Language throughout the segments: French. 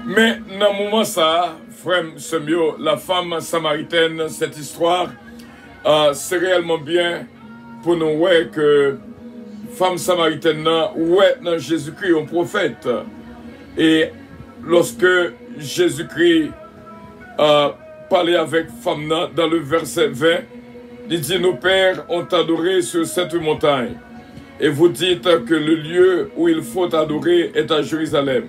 Mais dans le moment ça, frère Semio, la femme samaritaine, cette histoire, c'est réellement bien pour nous voir que femme samaritaine, ouais, dans Jésus-Christ, un prophète. Et lorsque Jésus-Christ a parlé avec femme dans le verset 20, il dit, nos pères ont adoré sur cette montagne. Et vous dites que le lieu où il faut adorer est à Jérusalem.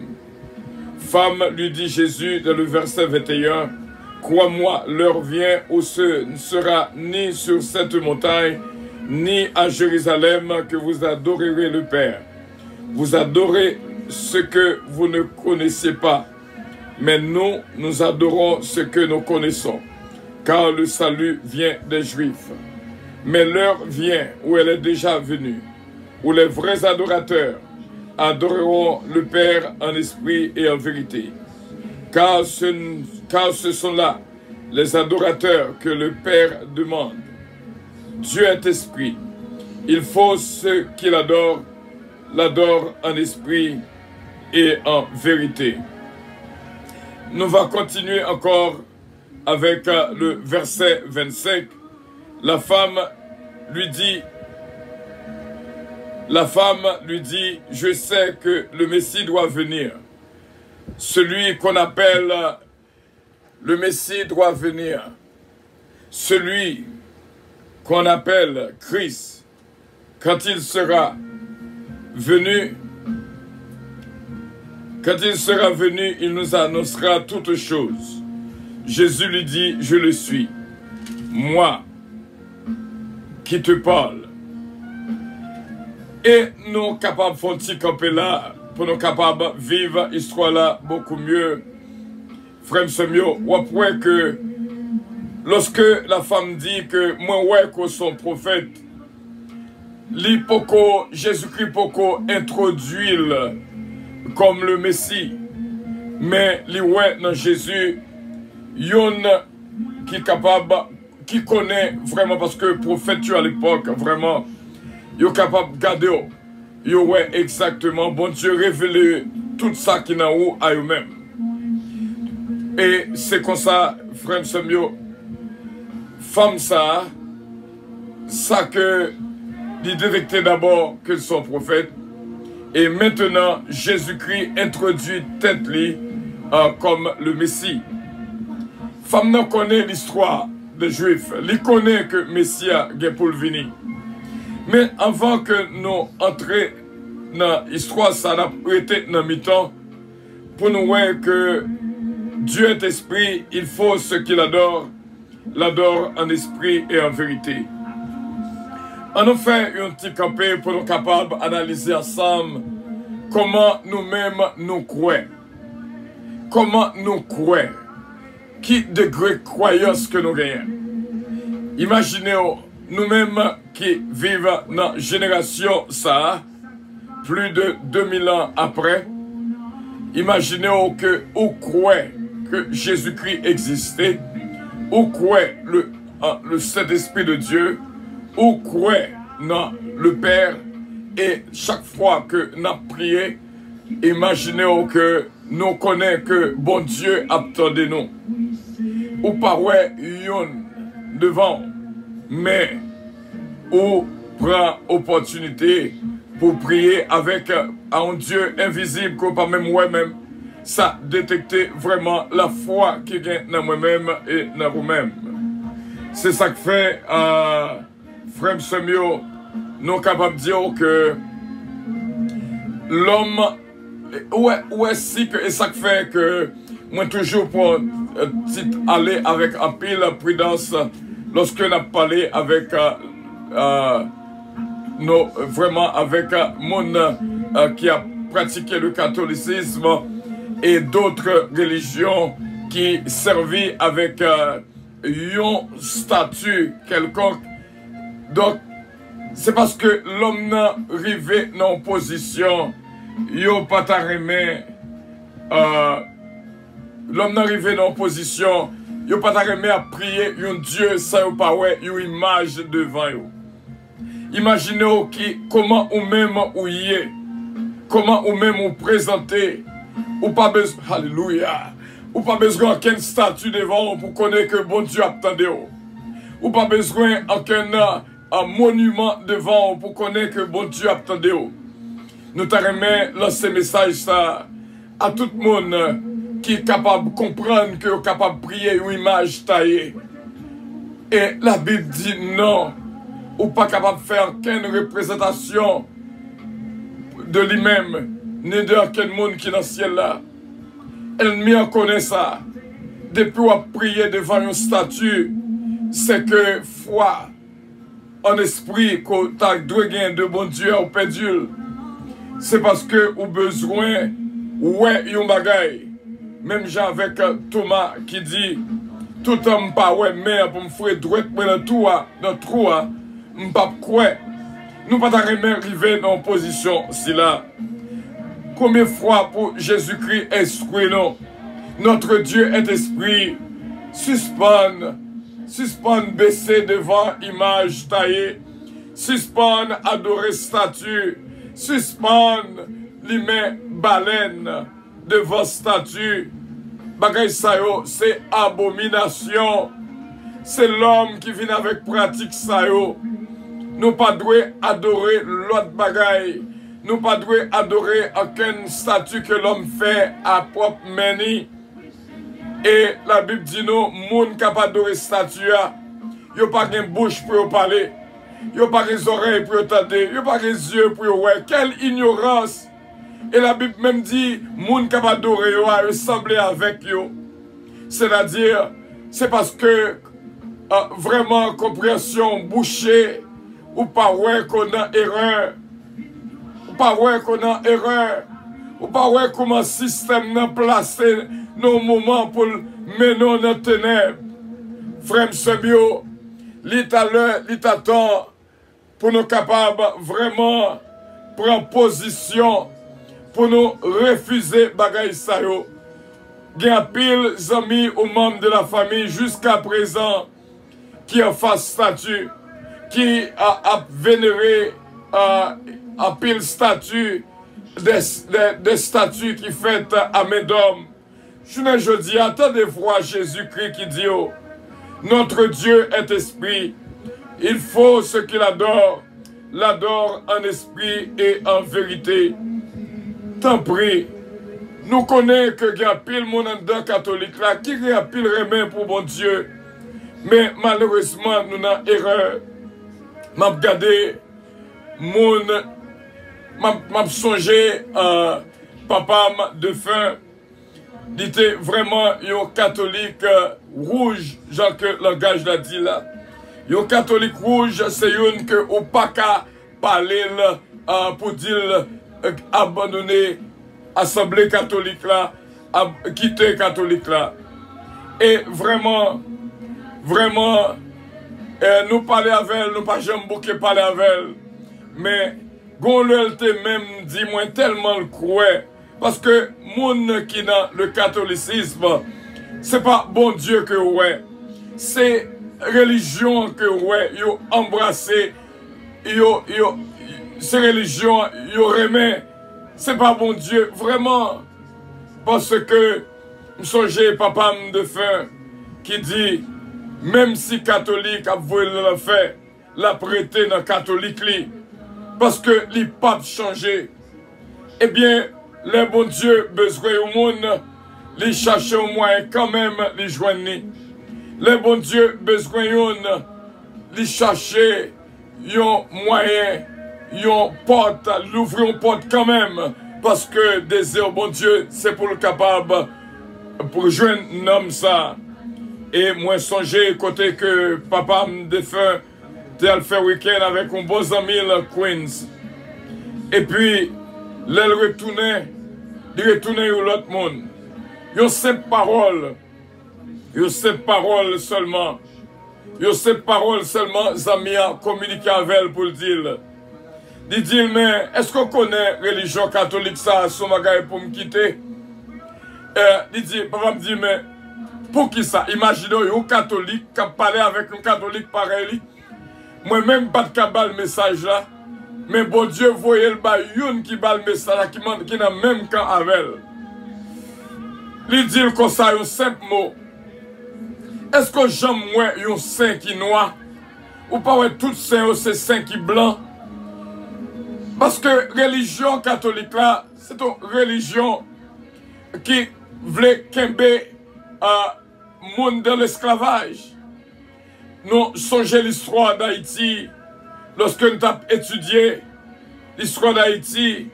Femme, lui dit Jésus dans le verset 21, crois-moi, l'heure vient où ce ne sera ni sur cette montagne, ni à Jérusalem que vous adorerez le Père. Vous adorez ce que vous ne connaissez pas, mais nous adorons ce que nous connaissons, car le salut vient des Juifs. Mais l'heure vient où elle est déjà venue, où les vrais adorateurs adoreront le Père en esprit et en vérité. Car ce sont là les adorateurs que le Père demande. Dieu est esprit. Il faut ceux qui l'adorent en esprit et en vérité. Nous allons continuer encore avec le verset 25. La femme lui dit, je sais que le Messie doit venir. Celui qu'on appelle le Messie doit venir. Celui qu'on appelle Christ, quand il sera venu, il nous annoncera toutes choses. Jésus lui dit, je le suis, moi qui te parle. Et nous capables de faire un petit camper là, pour nous capables de vivre l'histoire là beaucoup mieux. Frère Semio, ou après que lorsque la femme dit que moi ouais que son prophète, Jésus-Christ poko introduit comme le Messie, mais li ouais dans Jésus, yon qui est capable, qui connaît vraiment parce que prophète tu à l'époque vraiment. Yo capable de garder, yo ouais exactement, bon Dieu révèle tout ça qui n'a où à eux-mêmes. Et c'est comme ça, frère Semio, femme ça que il détectait d'abord que son prophète, et maintenant Jésus-Christ introduit tête-li comme le Messie. Femme n'a connaît l'histoire des Juifs, il connaît que Messie a pour venir. Mais avant que nous entrions dans l'histoire, ça a été dans mi-temps, pour nous voir que Dieu est esprit, il faut ceux qui l'adorent en esprit et en vérité. On nous fait un petit campé pour nous capables d'analyser ensemble comment nous-mêmes nous croyons. Comment nous croyons. Qui degré de croyance que nous gagnons. Imaginez nous-mêmes qui vivons dans la génération ça, plus de 2000 ans après, imaginez que vous croyez que Jésus-Christ existait, vous croyez le Saint-Esprit de Dieu, vous croyez dans le Père, et chaque fois que nous prions, imaginez que nous connaissons que bon Dieu attendait nous. Ou parois yon devant, mais ou prend opportunité pour prier avec un Dieu invisible qu'on pas même moi-même, ça détecter vraiment la foi qui est dans moi-même et dans vous-même. C'est ça que fait, frère Semio, nous sommes capables de dire que l'homme, ouais, si que, et ça que fait que moi toujours pour aller avec un pile prudence lorsque nous avons parlé avec vraiment avec monde qui a pratiqué le catholicisme et d'autres religions qui servaient avec un statut quelconque. Donc, c'est parce que l'homme n'a arrivé dans une position, yo pas remet, l'homme n'a arrivé dans une position, yo pas remet à prier un Dieu sans ou pas ouais, une image devant yo. Imaginez comment ou même ou y est, comment ou même ou présenter Ou pas besoin, alléluia. Ou pas besoin aucun statut devant pour connaître que bon Dieu attendait. Ou pas besoin aucun un monument devant pour connaître que bon Dieu attendait. Nous t'arrêtons lancer message ça à tout le monde qui est capable de comprendre que est capable de prier une image taillée. Et la Bible dit non, ou pas capable de faire aucune représentation de lui-même, ni de aucun monde qui est dans le ciel là. Ennemi en connaît ça. Depuis qu'on a prié devant une statue, c'est que foi en esprit qu'on a de bon Dieu au pédule. C'est parce que ou besoin, ouais, yon bagay. Même j'ai avec Thomas qui dit, tout homme pas ouais, mais pour me faire droit dans le trou, m'pas quoi. Nous pas arriver dans une position si là. Combien de fois pour Jésus-Christ esprit non? Notre Dieu est esprit. Suspend, baisser devant image taillée. Suspend, adorer statue. Suspend, limer baleine devant statue. Bagay sa yo, c'est abomination. C'est l'homme qui vient avec pratique sa yo. Nous pas doué adorer l'autre bagay. Nous pas doué adorer aucune statue que l'homme fait à propre meni. Et la Bible dit nous, moun capable adorer statue, yo pas de bouche pour parler. Yo pas des oreilles pour entendre, yo pas des yeux pour voir. Quelle ignorance! Et la Bible même dit, moun capable adorer yo a ressemblé avec yo. C'est-à-dire, c'est parce que vraiment compréhension bouchée ou pas ouais qu'on a erreur. Ou pas ouais qu'on a erreur. Ou pas ouais comment le système n'a placé nos moments pour mener dans les ténèbres. Frère Semio, l'état temps pour nous capables vraiment prendre position pour nous refuser bagaille sa yo. Il y a pile d'amis ou membres de la famille jusqu'à présent qui ont fait statue, qui a vénéré en pile statue, des statues qui faites à Médom. Je dis, attendez voir Jésus-Christ qui dit, oh, notre Dieu est esprit. Il faut ce qu'il adore, l'adore en esprit et en vérité. Tant pis, nous connaissons que il y a pile monde dans catholique là qui a pile remède pour bon Dieu. Mais malheureusement, nous avons erreur. M'a regardé mon m'a songé papa de fin. Il était vraiment un catholique rouge, genre que le langage l'a dit là. Un catholique rouge, c'est une que au pas qu'à parler pour dire abandonner l'Assemblée catholique là, quitter catholique là. Et vraiment, nous parler avec elle, nous pas jamais beaucoup parler avec elle. Mais, Gonlel te même dit moi tellement le croire. Parce que, moun qui dans le catholicisme, c'est pas bon Dieu que ouais. C'est religion que ouais, yo embrassé, c'est religion, yo remet. C'est pas bon Dieu, vraiment. Parce que, me songe papa de fin, qui dit, même si catholique a voulu le faire, la prêter dans catholique li, parce que les papes changé, eh bien, les bon Dieu besoin au monde, les chercher au moyen quand même les joindre. Les bon Dieu besoin les chercher un moyen, une porte, l'ouvrir une porte quand même, parce que désir bon Dieu, c'est pour le capable, pour joindre un homme ça. Et moi, songer côté que papa me défunt, t'es fait week-end avec un bon ami, le Queens. Et puis, il retournait à l'autre monde. Il y a cette parole. Il y a cette parole seulement. Il y a cette parole seulement, Zamia communiqué avec elle pour le dire. Il dit, mais est-ce qu'on connaît la religion catholique ça, son bagage pour me quitter? Il dit, papa me dit, mais pour qui ça? Imaginez un catholique qui parle avec un catholique pareil. Moi-même, pas de cabal le message là. Mais bon Dieu, voyez le bayoun qui bat le message là, qui n'a même qu'un avec elle. Il dit comme ça, un simple mot. Est-ce que j'aime moins un saint qui noir? Ou pas ouais, tout saint, c'est saint qui blanc? Parce que religion catholique là, c'est une religion qui voulait qu'aimer monde de l'esclavage. Nous songez l'histoire d'Haïti, lorsque nous avons étudié l'histoire d'Haïti,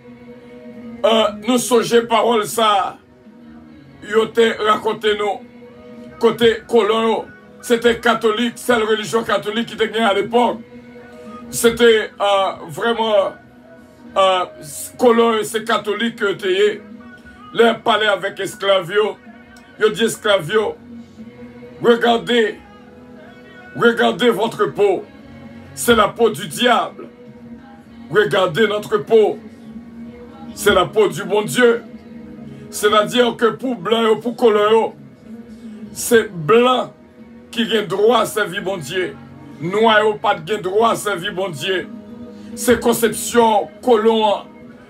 nous songez parole ça, ils ont raconté nous, côté colon, c'était catholique, c'est la religion catholique qui était à l'époque. C'était vraiment colon et c'est catholique qui étaient. Là, parler avec esclavio, ils dit esclavio, regardez votre peau, c'est la peau du diable. Regardez notre peau, c'est la peau du bon Dieu. C'est-à-dire que pour blanc et pour colon, c'est blanc qui a droit à servir bon Dieu. Noir et pas de droit à servir bon Dieu. C'est conception colon,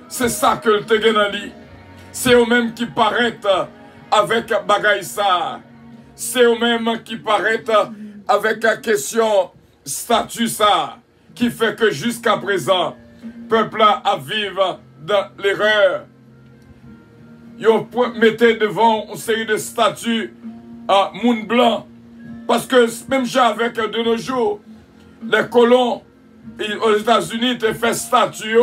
c'est ça que le Tegenali. C'est eux-mêmes qui paraissent avec bagaille ça. C'est eux-mêmes qui paraissent avec la question statut ça. Qui fait que jusqu'à présent, le peuple a vivre dans l'erreur. Ils mettent devant une série de statues à monde blanc. Parce que même avec de nos jours, les colons aux États-Unis ont fait statue.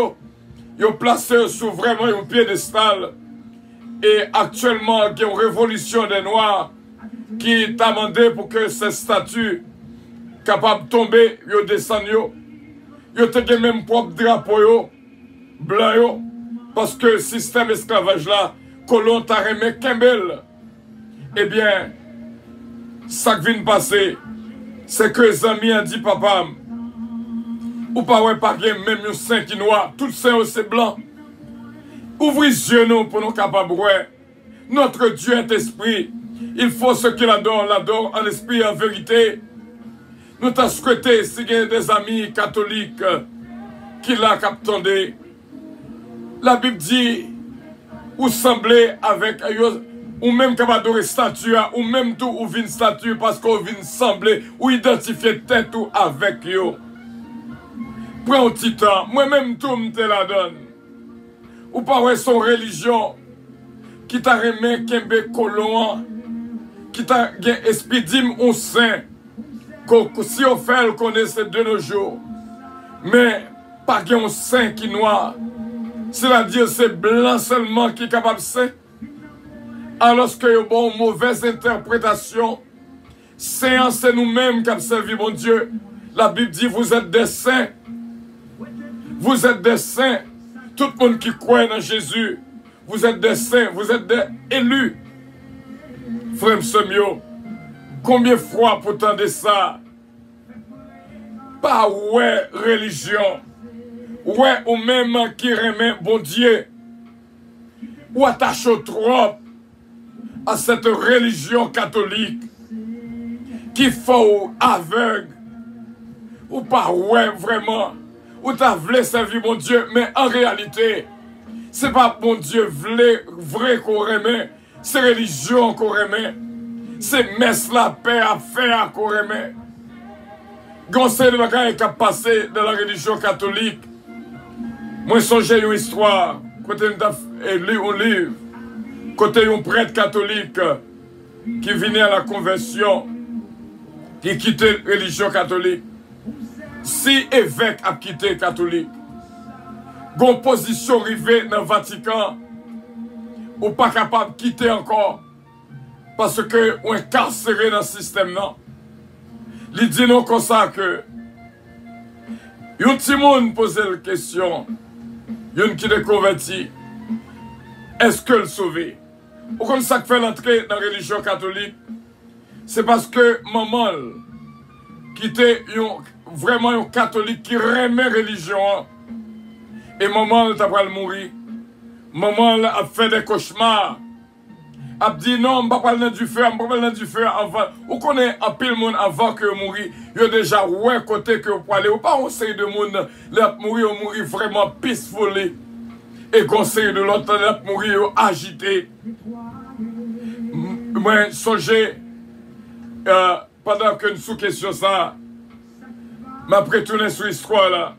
Ils ont placé sous vraiment un piédestal. Et actuellement, il y a une révolution des Noirs qui t'a demandé pour que ces statues capables de tomber, ils descendent. Ils ont même propre drapeau blanc. Parce que le système esclavage là, colon t'a remis Kembel. Eh bien, ça qui vient de passer, c'est que les amis ont dit, papa, ou pas ouais, pas même un saint qui noir, tout saint c'est blanc. Ouvrez les yeux nous pour nous capables de voir. Notre Dieu est esprit. Il faut ce qu'il adore, l'adore en esprit et en vérité. Nous t'as souhaité, si il y a des amis catholiques qui l'ont capté. La Bible dit, ou semblez avec ou même capable d'adorer statue, ou même tout ou vient statue parce qu'on vient sembler ou identifier tête ou avec eux. Prends un petit temps, moi-même tout me te la donne. Ou pas ouais son religion qui t'a remis Kembe colon, qui t'a esprit dim ou saint, si on fait le connaître de nos jours, mais pas un saint qui noir. C'est-à-dire c'est blanc seulement qui est capable de saint. Alors que y a une mauvaise interprétation, saint c'est nous-mêmes qui avons servi mon Dieu. La Bible dit vous êtes des saints. Vous êtes des saints. Tout le monde qui croit dans Jésus, vous êtes des saints, vous êtes des élus. Frère Semio, combien de fois pourtant de ça? Pas ouais religion. Ouais ou même qui remet bon Dieu. Ou attache trop à cette religion catholique qui faut aveugle. Ou pas ouais vraiment. Ou t'as voulu servir mon Dieu, mais en réalité, c'est pas mon Dieu vrai qu'on remet, c'est religion qu'on remet, c'est messe la paix à faire qu'on remet. Gonçalves de bagaille qui a passé dans la religion catholique. Moi, j'ai une histoire, côté lu un livre, côté un prêtre catholique qui venait à la conversion, qui quittait la religion catholique. Si évêque a quitté catholique, gon position arrivée dans le Vatican, ou pas capable de quitter encore, parce que on est carcéré dans le système, non. Il dit non comme ça que, un petit monde pose la question, une qui est converti, est-ce que le sauver? Ou comme ça que fait l'entrée dans la religion catholique, c'est parce que maman, qui était vraiment un catholique qui remet la religion, et maman t'a pas mourir. Maman a fait des cauchemars. A dit non, je ne vais pas parler du feu, je ne vais pas parler du feu avant. Vous connaissez un peu de monde avant que vous mouriez. Il y a déjà ouais côté que vous pouvez aller. Vous pas un série de monde, là mourir vraiment peaceful. Et conseil de l'autre, là mourir agité. Moi, songez, pendant que nous sous question ça, m'a retourné sur l'histoire là.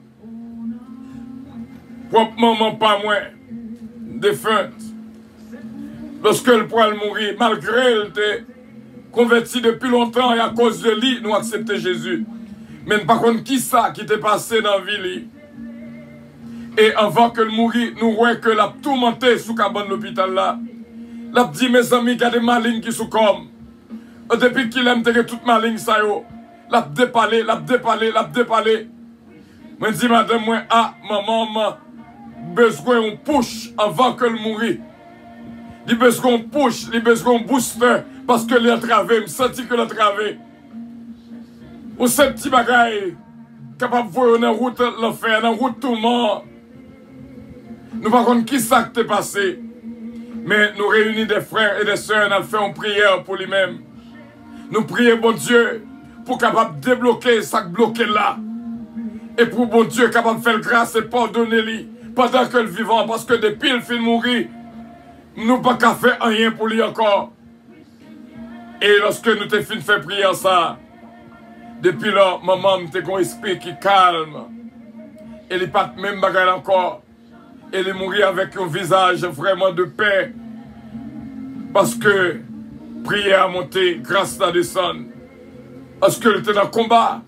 Propre maman, pas moins, défunte. Lorsque le poil mourir, malgré elle était converti depuis longtemps et à cause de lui, nous acceptons Jésus. Mais par contre, qui ça qui était passé dans la ville? Et avant que le mourir, nous voyons que l'a tourmenté sous cabane l'hôpital là. L'a dit, mes amis, il y a des malignes qui sont comme. Depuis qu'il aime tirer toute maligne, ça yo. L'a dépalé, l'a dépalé, l'a dépalé. Moi, je dis, madame, moi, ah, maman, besoin on push avant que le mourir. Il a besoin on push, il a besoin on booster. Parce que il a travé, je senti que l'a travé. Ou ce petit bagaille, capable de voir dans la route l'enfer, dans la route tout le monde. Nous ne savons pas qui ça qui est passé. Mais nous réunissons des frères et des sœurs, nous faisons une prière pour lui-même. Nous prions, bon Dieu, pour capable de débloquer ça qui bloqué là. Et pour bon Dieu, capable de faire grâce et pardonner lui pendant que le vivant. Parce que depuis le film mourir, nous n'avons pas qu'à faire rien pour lui encore. Et lorsque nous t'ai fini de faire prière ça, depuis là, maman m'a un esprit qui calme. Elle n'est pas même bagarre encore. Elle est morte avec un visage vraiment de paix. Parce que prière a monté, grâce à descendre. Parce que elle était dans le combat.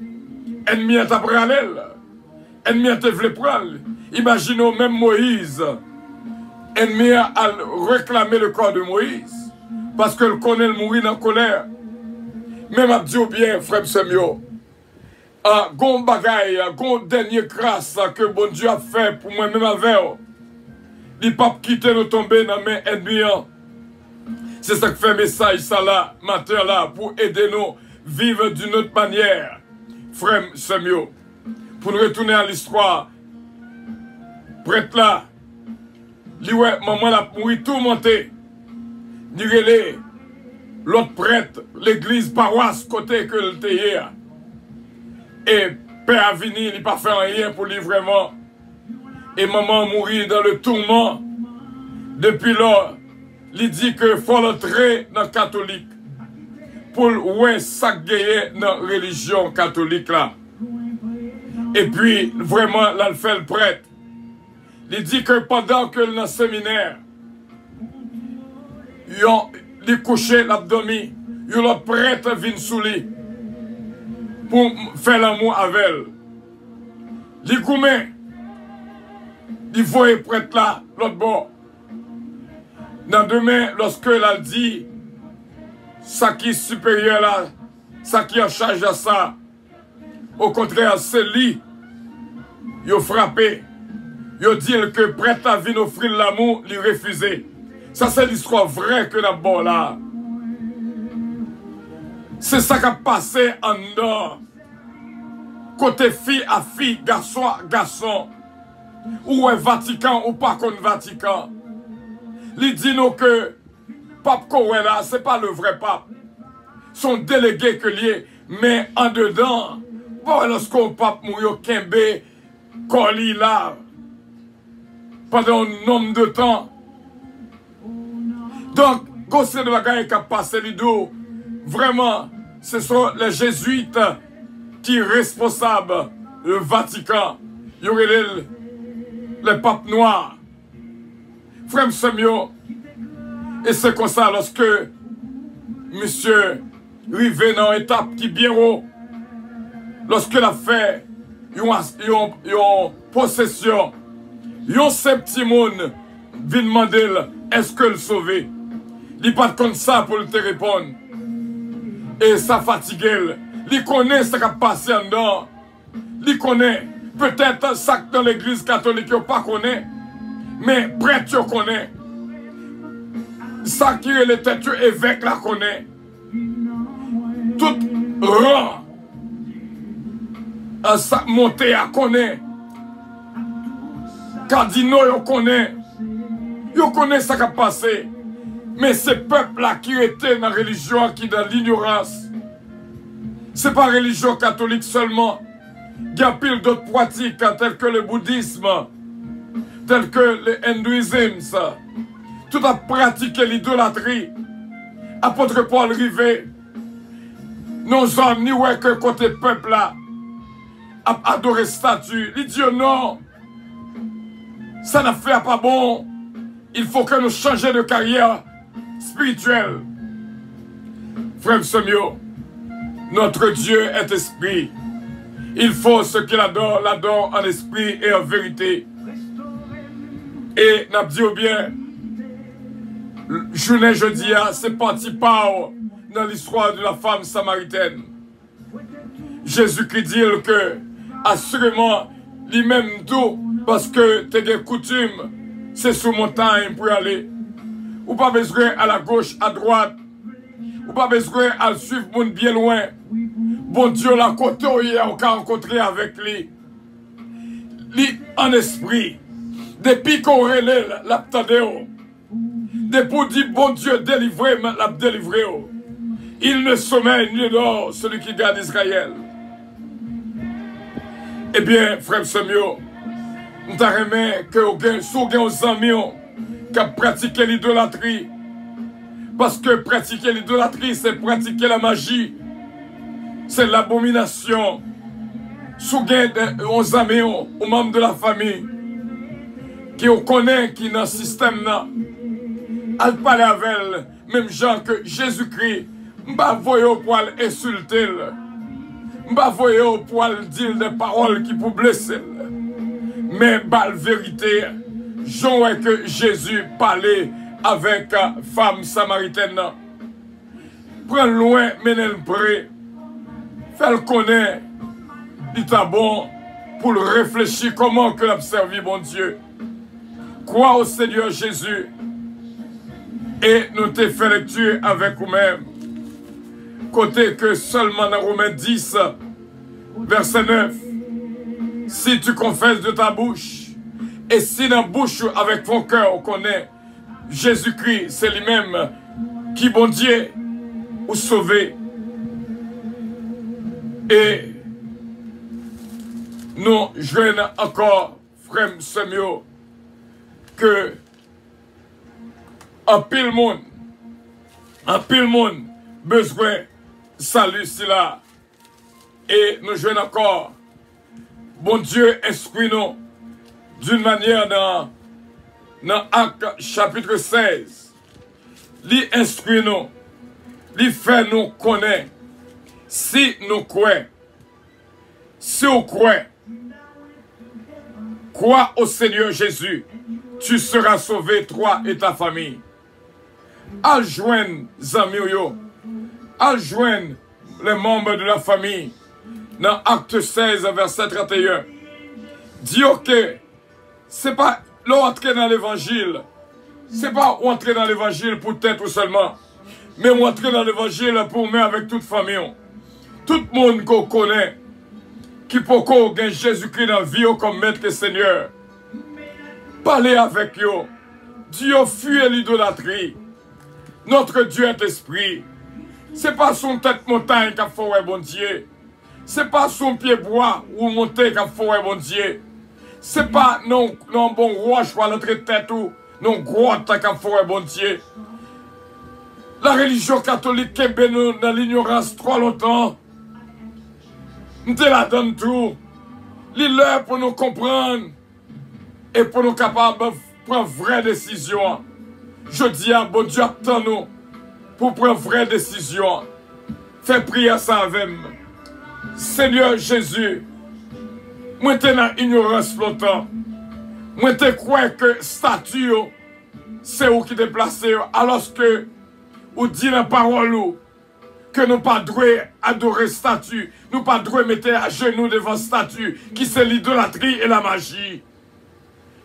Ennemi est à parallèle. Ennemi est voulu prendre. Imaginons même Moïse. Ennemi a réclamé le corps de Moïse. Parce que le connaît le mourir dans la colère. Même à dire bien, frère Semio, gon bagaille, gon dernier grâce que bon Dieu a fait pour moi-même avec. Il ne peut pas quitter nous tomber dans mes ennemis. C'est ça que fait message ça là, matin là, pour aider nous vivre d'une autre manière. Frère Semio, pour nous retourner à l'histoire, prêtre là, maman l'a mouru tout monté. L'autre prêtre, l'église paroisse côté que le hier. Et Père Avini, il n'a pas fait rien pour lui vraiment. Et maman mourit dans le tourment. Depuis là, il dit que faut entrer dans le catholique. Pour ouais, ça gagner dans la religion catholique là. Et puis, vraiment, là, il fait le prêtre. Il dit que pendant que dans le séminaire, il couché l'abdomen, le prêtre vient sous lui pour faire l'amour avec elle. Il goumé, il voit le prêtre là, l'autre bord. Dans demain, lorsque elle dit, ça qui est supérieur là, ça qui est en charge à ça, au contraire, c'est lui, il a frappé, il a dit que le prêtre a venu offrir l'amour, il a refusé. Ça, c'est l'histoire vraie que d'abord là. C'est ça qui a passé en dehors. Côté fille à fille, garçon à garçon. Ou est Vatican ou pas contre Vatican. Il dit nous que Pape Kowela, ce n'est pas le vrai pape. Son délégué que lié. Mais en dedans, bon, lorsqu'on pape mouille Kembe, Koli là, pendant un nombre de temps. Donc, Gossé de Bagaille qui a passé les dos, vraiment, ce sont les jésuites qui sont responsables, le Vatican. Il y aurait les papes noirs. Frère Semio, et c'est comme ça, lorsque monsieur arrivé dans une étape qui est bien haut, lorsque la fait, ils ont possession, ils ont ces petits monde, vient demander est-ce que le sauver? Il pas comme ça pour te répondre. Et ça fatigue. Il connaît ce qui a passé en dedans. Il connaît. Peut-être ça que dans l'église catholique, il pas connaît. Mais prêtre, il connaît. Ça qui est le tête évêque, là, connaît. Tout rang. Ça monté à connaît. Cardinaux, il connaît. Il connaît ce qui a passé. Mais ce peuple-là qui était dans la religion, qui est dans l'ignorance, ce n'est pas la religion catholique seulement. Il y a pile d'autres pratiques telles que le bouddhisme, telles que le hindouisme. Tout a pratiqué l'idolâtrie. Apôtre Paul rivé, nos hommes ni ouais que côté peuple là a adoré statue. Il dit non, ça n'a fait pas bon. Il faut que nous changions de carrière spirituelle. Frère Semio, notre Dieu est esprit. Il faut ce qu'il adore, l'adore en esprit et en vérité. Et n'a dit bien, journée jeudi, c'est parti par dans l'histoire de la femme samaritaine. Jésus-Christ dit que, assurément, lui-même d'eau, parce que t'es des coutumes, c'est sous montagne pour y aller. Ou pas besoin à la gauche, à droite. Ou pas besoin à suivre monde bien loin. Bon Dieu, la côté hier, on a rencontré avec lui. Lui en esprit. Depuis qu'on relève l'abtadéo. Depuis dit bon Dieu, délivré, l'a délivré. Il ne sommeille ni dort celui qui garde Israël. Eh bien, frère Semio, nous t'arrêtons que aux amis qui ont pratiqué l'idolâtrie. Parce que pratiquer l'idolâtrie, c'est pratiquer la magie. C'est l'abomination. Sougain aux amis, aux membres de la famille, qui connaît qui dans le système, elle parle avec elle, même gens que Jésus-Christ, m'a voyé pour insulter, m'a voyé pour dire des paroles qui pour blesser. Mais la vérité, j'en vois que Jésus parlait avec femme samaritaine. Prends loin, menez le près. Fais-le connaître. Dit-à bon pour le réfléchir comment que l'observer, bon Dieu. Crois au Seigneur Jésus. Et nous te fait lecture avec vous-même. Côté que seulement dans Romains 10, verset 9. Si tu confesses de ta bouche, et si dans la bouche avec ton cœur on connaît Jésus-Christ, c'est lui-même qui, bon Dieu, ou sauvé. Et nous jouons encore, frère Semio, que en pile monde besoin salut si là. Et nous jouons encore, bon Dieu, instruis-nous d'une manière dans Acte chapitre 16. Lui instruis-nous, lui fait nous connaître. Si nous croyons, si on croit au Seigneur Jésus, tu seras sauvé, toi et ta famille. À joindre Zamio, à joindre les membres de la famille, dans Acte 16, verset 31. Dis que c'est pas l'entrer dans l'évangile, c'est pas entrer dans l'évangile pour tête ou seulement, mais entrer dans l'évangile pour mettre avec toute famille. Tout le monde qu'on connaît, qui peut gagner Jésus-Christ dans la vie comme maître et Seigneur. Parlez avec eux. Dieu fuit l'idolâtrie. Notre Dieu est esprit. Ce n'est pas son tête montagne qu'a fait bon Dieu. Ce n'est pas son pied bois ou monter qu'a fait bon Dieu. Ce n'est pas non bon roche ou à notre tête ou non grotte qu'a fait bon Dieu. La religion catholique est dans l'ignorance trop longtemps. Nous te la donne tout. L'heure pour nous comprendre et pour nous capables de prendre vraie décision. Je dis à bon Dieu, attends-nous pour prendre vraie décision. Fais prier ça avec moi. Seigneur Jésus, moi t'es dans l'ignorance longtemps. Moi te crois que statue, c'est où qui te placé alors que ou dit dans la parole que nous pas droit adorer statue, nous pas droit mettre à genoux devant statue, qui c'est l'idolâtrie et la magie.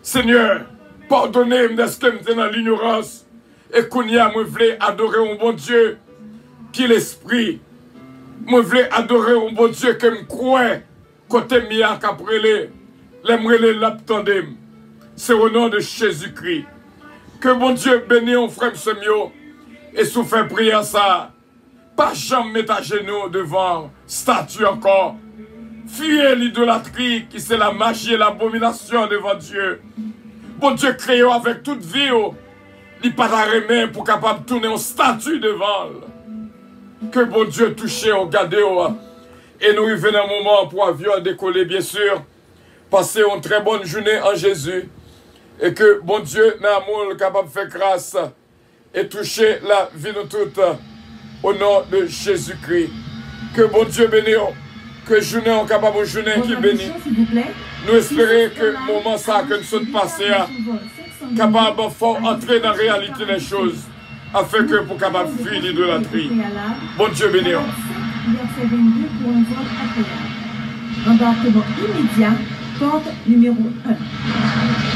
Seigneur, pardonnez-moi de ce que je suis dans l'ignorance et qu'on y a, moi voulais adorer un bon Dieu qui est l'esprit. Moi voulais adorer un bon Dieu que me croit côté mia qu'après les l'abtendem. C'est au nom de Jésus-Christ. Que bon Dieu bénisse un frère Semio et sous fait prier ça. Pas jamais mettre à genoux devant statue encore. Fuyez l'idolâtrie qui c'est la magie et l'abomination devant Dieu. Bon Dieu créé avec toute vie. il pas la remet pour capable tourner en statue devant. Que bon Dieu touche, regardez. Et nous arrivons un moment pour avion décoller, bien sûr. Passer une très bonne journée en Jésus. Et que bon Dieu, dans l'amour, capable de faire grâce et toucher la vie de toutes au nom de Jésus-Christ. Que bon Dieu bénisse. Que journée on capable de journée qui bénit. Nous espérons que le moment ça que nous sommes passés capable de faire entrer dans la réalité des choses afin que pour capable de fuir l'idolâtrie. Bon Dieu bénisse. Verset 22 pour un vol agréable. Embarquement immédiat, porte numéro 1.